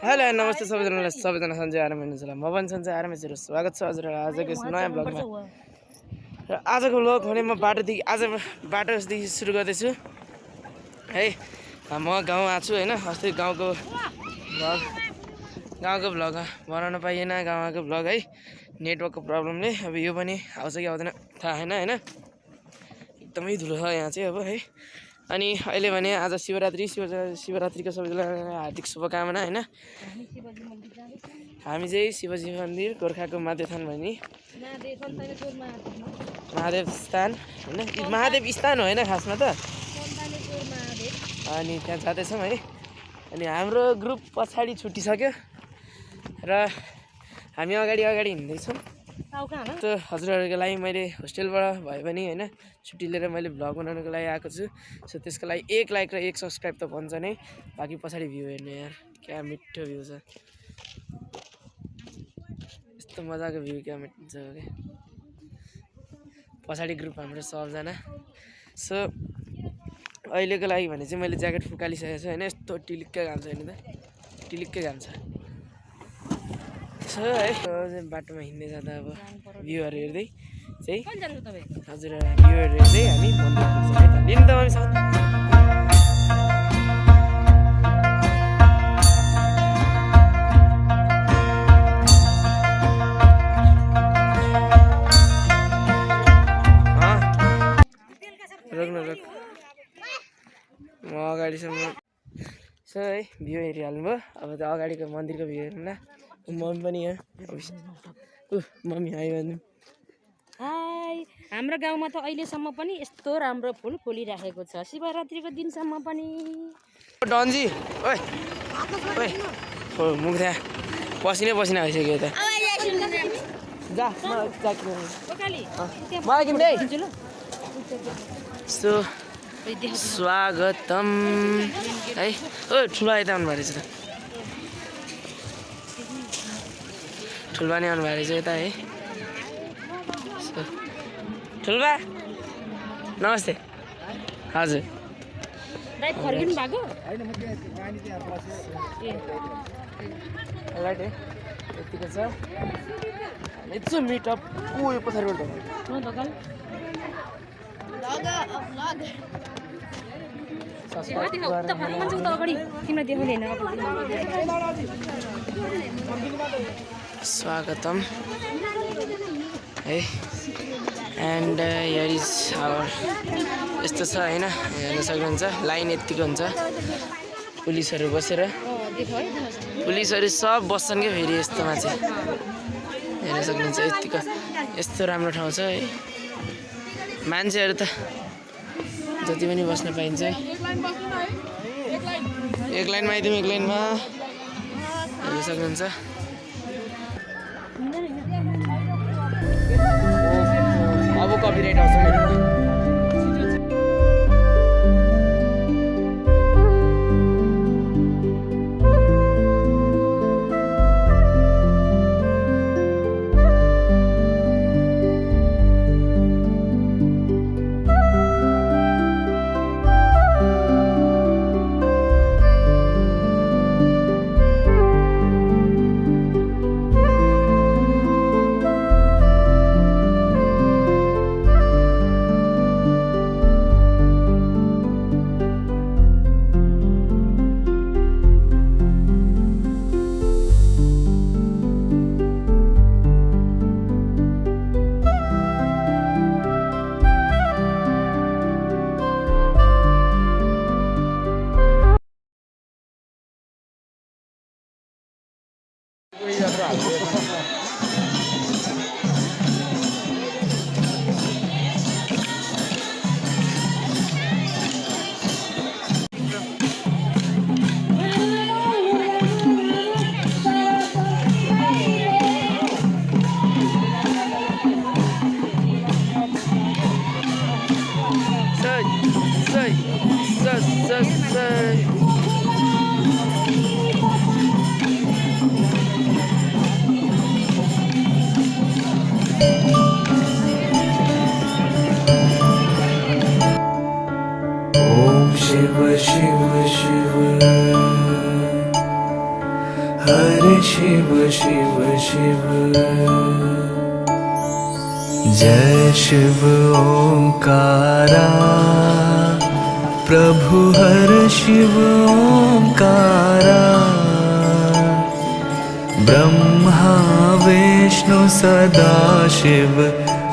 Hello नमस्ते सबैजना सन्चै आराम हुनुहुन्छ होला। म पनि सन्चै आरामै छु। स्वागत छ हजुरलाई आजको यस नयाँ ब्लगमा। र आजको ब्लग भने म बाटोदेखि सुरु गर्दैछु है। म गाउँ आएको छु होइन। अस्ति गाउँको ब्लग बनाउन पाइएन गाउँको ब्लग है, नेटवर्कको प्रब्लमले। अब यो पनि आउँछ कि आउँदैन थाहा छैन होइन। एकदमै धुलो छ यहाँ चाहिँ अब है। अनि अहिले भने आज शिवरात्रिको सबैजनालाई हार्दिक शुभकामना होइन। हामी चाहिँ शिवजी मन्दिर गोर्खाको महादेव स्थान महादेव स्थान होइन, महादेव स्थान होइन खासमा त। अनि त्यहाँ जाँदैछौँ है। अनि हाम्रो ग्रुप पछाडि छुटिसक्यो र हामी अगाडि हिँड्दैछौँ। त हजुरहरूको लागि मैले होस्टेलबाट भए पनि होइन छुट्टी लिएर मैले भ्लग बनाउनुको लागि आएको छु। सो त्यसको लागि 1 लाइक र 1 सब्सक्राइब त भन्छ नै। बाँकी पछाडि भ्यू हेर्नु यार, क्या मिठो भ्यू छ। यस्तो मजाको भ्यू क्या मिठो छ क्या। पछाडि ग्रुप हाम्रो सबजना। सो अहिलेको लागि भने चाहिँ मैले ज्याकेट फुकालिसकेको छु होइन। यस्तो टिलिक्कै घाम छ हेर्नु त, टिलिक्कै घाम छ। है बाटोमा हिँड्दै जाँदा अब भ्यूहरू हेर्दै चाहिँ हजुर भ्यूहरू हेर्दै हामी मन्दिर पुग्छौँ है त। लिनु त मम्मी सँग रोक्नु म अगाडिसम्म। सो है भ्यू हेरिहाल्नु भयो। अब त अगाडिको मन्दिरको भ्यू हेर्नु ल। मम्मी पनि यहाँ मम्मी हाई भन्नु। हाई। हाम्रो गाउँमा त अहिलेसम्म पनि यस्तो राम्रो फुल फुलिराखेको छ, शिवरात्रिको दिनसम्म पनि। डन्जी ओइ ओइ मुख त्यहाँ पसिनै भइसक्यो त। जा मलाई किन्दै। सो स्वागतम है। ओ ठुलो आइता आउनु भएको रहेछ त, ठुल्बा नै आउनु भएको रहेछ यता है। ठुल्बा नमस्ते। हजुर फर्किनु भएको लाइट है यतिको छ। यत्रो मिटअप यो पछाडिबाट स्वागतम है। एन्ड हियर इज आवर यस्तो छ होइन, हेर्न सक्नुहुन्छ। लाइन यत्तिको हुन्छ, पुलिसहरू बसेर, पुलिसहरू सब बस्छन् क्या फेरि यस्तोमा चाहिँ हेर्न सक्नुहुन्छ। यत्तिको यस्तो राम्रो ठाउँ छ है। मान्छेहरू त जति पनि बस्न पाइन्छ है। एक लाइनमा आइदिउँ, एक लाइनमा हेर्न सक्नुहुन्छ। अब कपिराइट आउँछ मेरो। शिव शिव शिव हरे शिव शिव शिव जय शिव ओंकारा प्रभु हर शिव ओंकारा ब्रह्मा विष्णु सदा शिव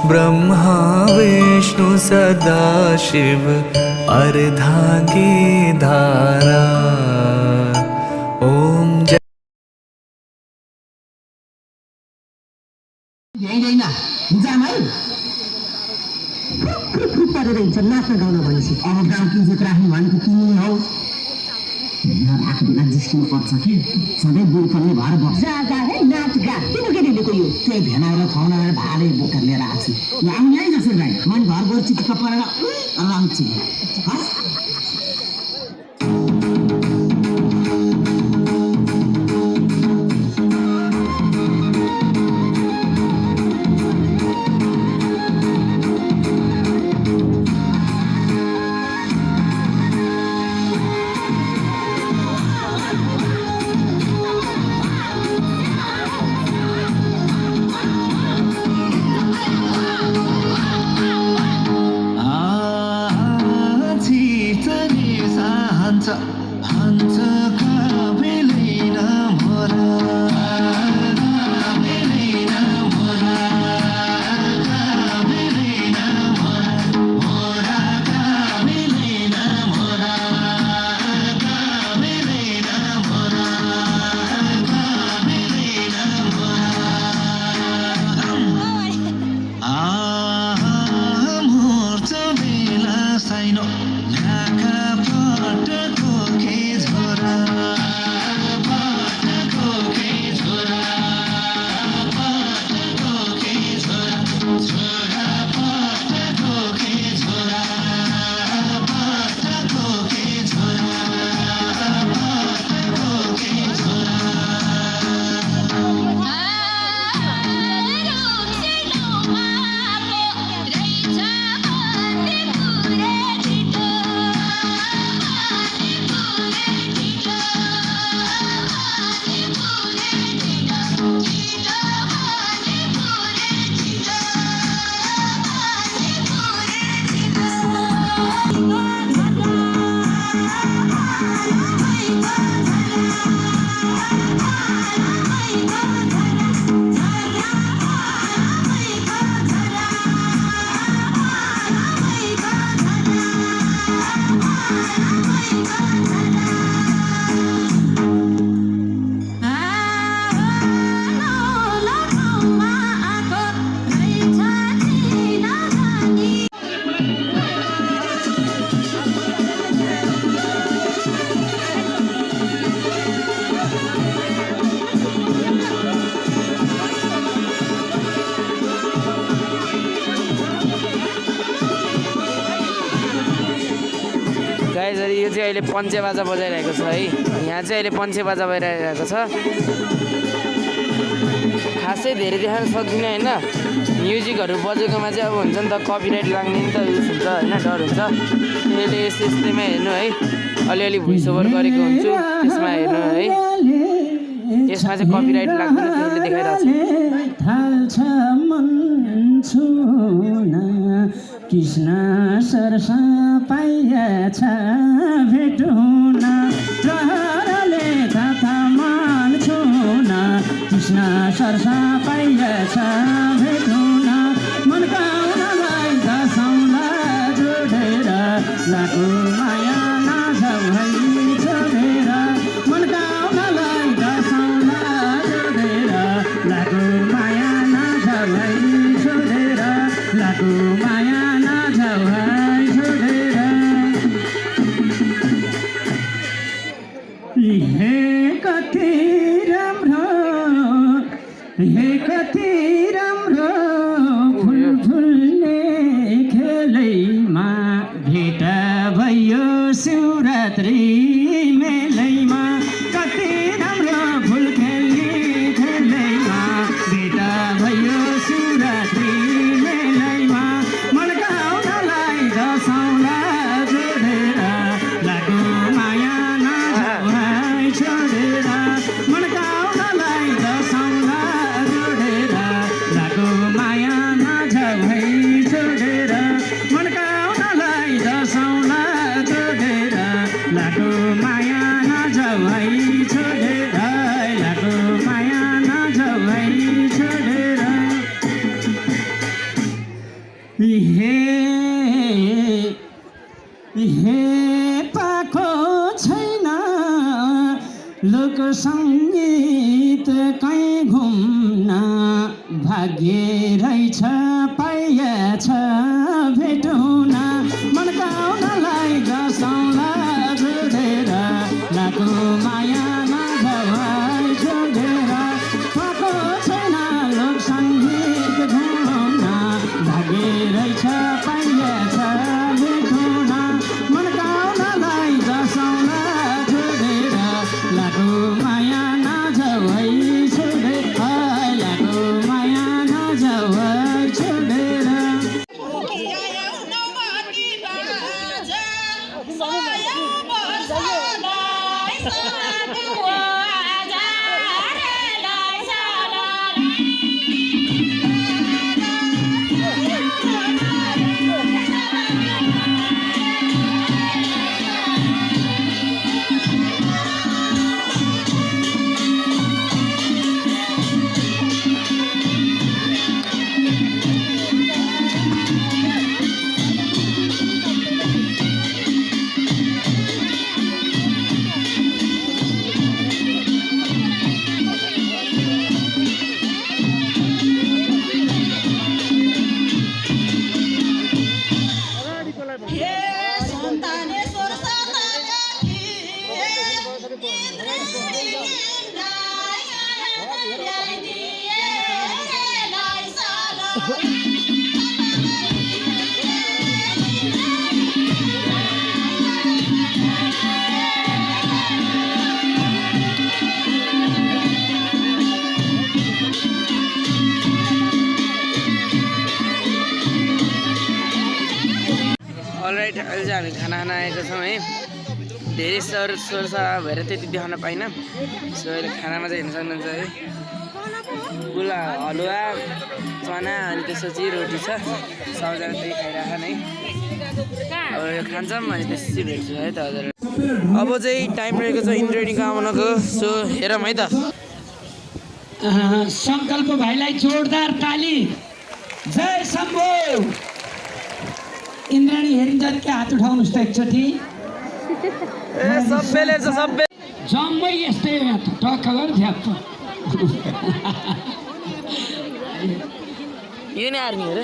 ब्रह्मा विष्णु सदा शिव अर्धांगी धारा ओम जय नाच्न गाउन भनेपछि अब गाउँ किन्चेत राख्नु भनेको तिमी हौ आफू बेला जिस्किनु पर्छ कि सधैँ बुढ्ने भएर बस्छ जा है नाच गा किन के दिएको यो त्यही भेनाएर खुवाउन भाले बोकेर लिएर आएको छु ल आउनु है जसरी भाइ मन घर गएर चिक्क परेर आउँछु हस् यो चाहिँ अहिले पञ्चे बाजा बजाइरहेको छ है यहाँ चाहिँ अहिले पञ्चे बाजा बजाइरहेको छ खासै धेरै देखाउन सक्दिनँ होइन म्युजिकहरू बजेकोमा चाहिँ अब हुन्छ नि त कपिराइट लाग्ने नि त उस हुन्छ होइन डर हुन्छ त्यसले यस्तैमा हेर्नु है अलिअलि भोइस ओभर गरेको हुन्छु त्यसमा हेर्नु है यसमा चाहिँ कपिराइट लाग्दैन त्यसले देखाइरहेको छ कृष्ण सरसा पाइएछ भेटुन प्रहरले कथा मान्छुन कृष्ण सरसा पाइएछ भेटुन मनकाउनलाई दसौँला जोडेर लाखो माया नाझौ है छोडेर मनकाउनलाई दसौँला जोडेर लाखो माया नाझौ है छोडेर लाखो माया कति राम्रो फुल फुल्ने खेलैमा भेट भयो शिवरात्रि मेलैमा कति राम्रो फुल खेल्ने खेलैमा भेट भयो शिवरात्रि मेलैमा हे पाको छैन लोक सङ्गीत कहीँ घुम्न भाग्य रहेछ पाइएछ भेटौँ मनकाउनलाई जसौँला जोडेर लाको माया नभवाई छोडेर पाको छैन लोक सङ्गीत घुम्न भाग्य रहेछ पाइएछ भेटौँ मनकाउनलाई जसौँला छोडेर लाको माया नजवाई छोडेर लाको माया नजवाई छोडेर अलराइट, अहिले चाहिँ हामी खाना खान आएको छौँ है। धेरै सोरसार भएर त्यति देखाउन पाइनँ। सो अहिले खानामा चाहिँ हेर्न सक्नुहुन्छ है, गुला हलुवा चना अनि त्यसपछि रोटी छ। सबजना त्यही खाइरहेको है। अब यो खान्छौँ अनि त्यसपछि भेट्छु है त हजुर। अब चाहिँ टाइम रहेको छ इन्द्रेणीको आउनको। सो हेरौँ है त। सङ्कल्प भाइलाई जोरदार ताली। जय शम्भो। इन्द्राणी हेरिन्छ कि हात उठाउनुहोस् त एकचोटि। सबैले सबै जम्मै यस्तै टक्क गर झ्याप्प। यो नै आर्मी हो र।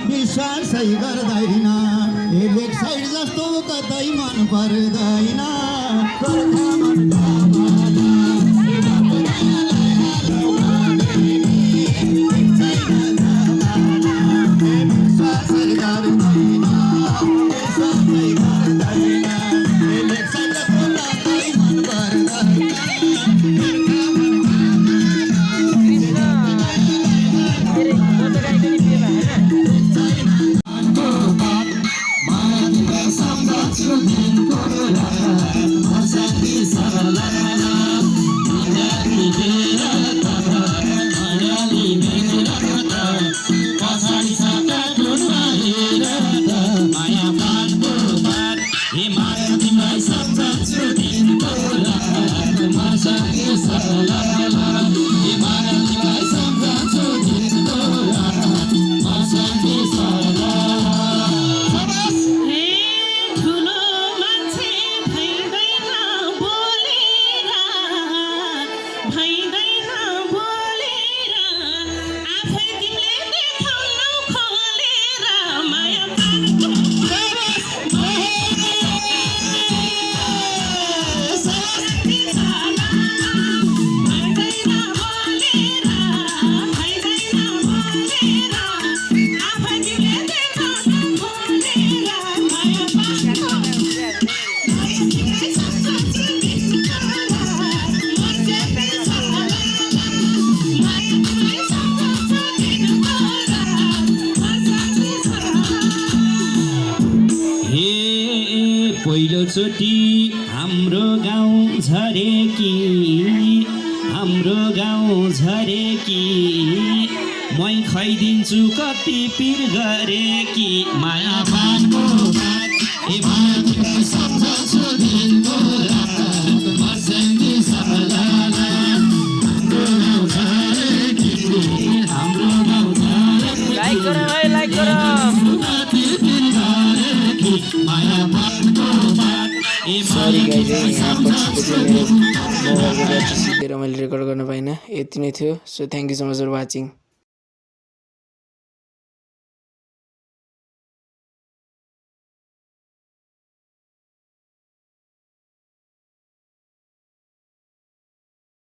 विश्वासै गर्दैन लेक साइड जस्तो कतै मन पर्दैन मन पर्दैन एकचोटि हाम्रो गाउँ झरेकी मै खाइदिन्छु कति पिर गरेकी माया बाटो बात ए माया सम्झछु दिनको रात मर्सँगी सबलाला हाम्रो गाउँ झरेकी लाइक करो भाइ लाइक करो माया बाटो बात ए सरी गाइज यहाँ पछिको मेरो मोबाइलको ब्याट्री सिकेर मैले रेकर्ड गर्न पाइनँ यति नै थियो so thank you so much for watching